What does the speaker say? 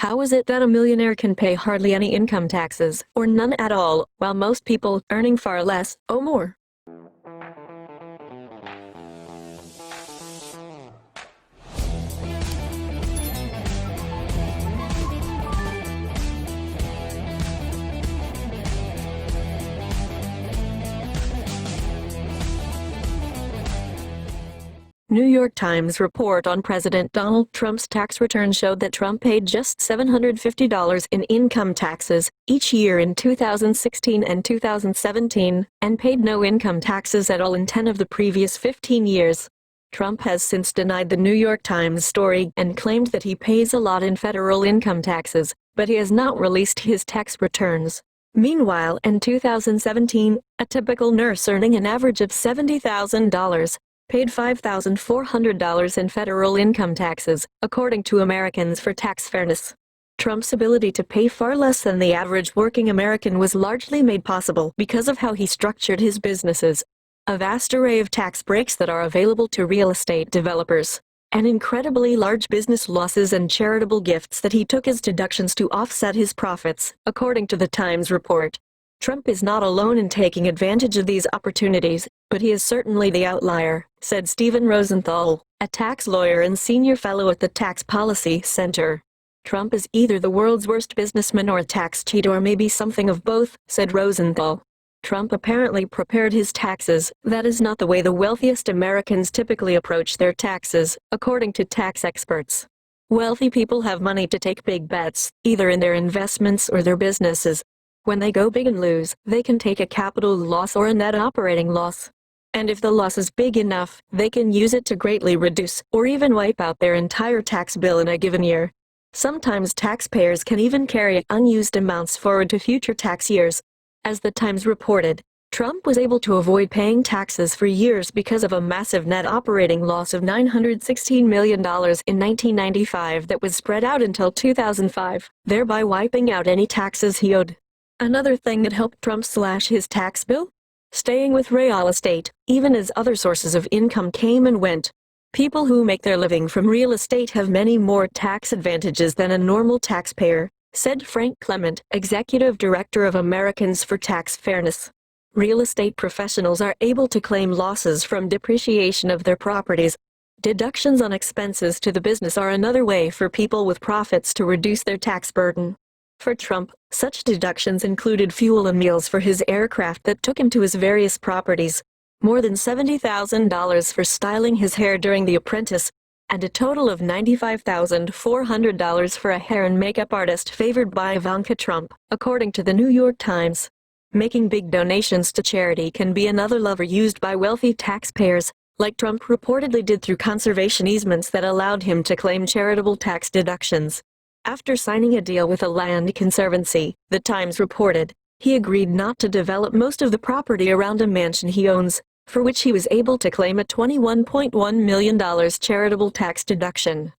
How is it that a millionaire can pay hardly any income taxes, or none at all, while most people, earning far less, owe more? New York Times report on President Donald Trump's tax return showed that Trump paid just $750 in income taxes each year in 2016 and 2017, and paid no income taxes at all in 10 of the previous 15 years. Trump has since denied the New York Times story and claimed that he pays a lot in federal income taxes, but he has not released his tax returns. Meanwhile, in 2017, a typical nurse earning an average of $70,000 paid $5,400 in federal income taxes, according to Americans for Tax Fairness. Trump's ability to pay far less than the average working American was largely made possible because of how he structured his businesses. A vast array of tax breaks that are available to real estate developers, and incredibly large business losses and charitable gifts that he took as deductions to offset his profits, according to the Times report. Trump is not alone in taking advantage of these opportunities, but he is certainly the outlier, said Stephen Rosenthal, a tax lawyer and senior fellow at the Tax Policy Center. Trump is either the world's worst businessman or a tax cheat, or maybe something of both, said Rosenthal. Trump apparently prepared his taxes. That is not the way the wealthiest Americans typically approach their taxes, according to tax experts. Wealthy people have money to take big bets, either in their investments or their businesses. When they go big and lose, they can take a capital loss or a net operating loss. And if the loss is big enough, they can use it to greatly reduce or even wipe out their entire tax bill in a given year. Sometimes taxpayers can even carry unused amounts forward to future tax years. As the Times reported, Trump was able to avoid paying taxes for years because of a massive net operating loss of $916 million in 1995 that was spread out until 2005, thereby wiping out any taxes he owed. Another thing that helped Trump slash his tax bill? Staying with real estate, even as other sources of income came and went. People who make their living from real estate have many more tax advantages than a normal taxpayer, said Frank Clement, executive director of Americans for Tax Fairness. Real estate professionals are able to claim losses from depreciation of their properties. Deductions on expenses to the business are another way for people with profits to reduce their tax burden. For Trump, such deductions included fuel and meals for his aircraft that took him to his various properties, more than $70,000 for styling his hair during The Apprentice, and a total of $95,400 for a hair and makeup artist favored by Ivanka Trump, according to the New York Times. Making big donations to charity can be another lever used by wealthy taxpayers, like Trump reportedly did through conservation easements that allowed him to claim charitable tax deductions. After signing a deal with a land conservancy, the Times reported, he agreed not to develop most of the property around a mansion he owns, for which he was able to claim a $21.1 million charitable tax deduction.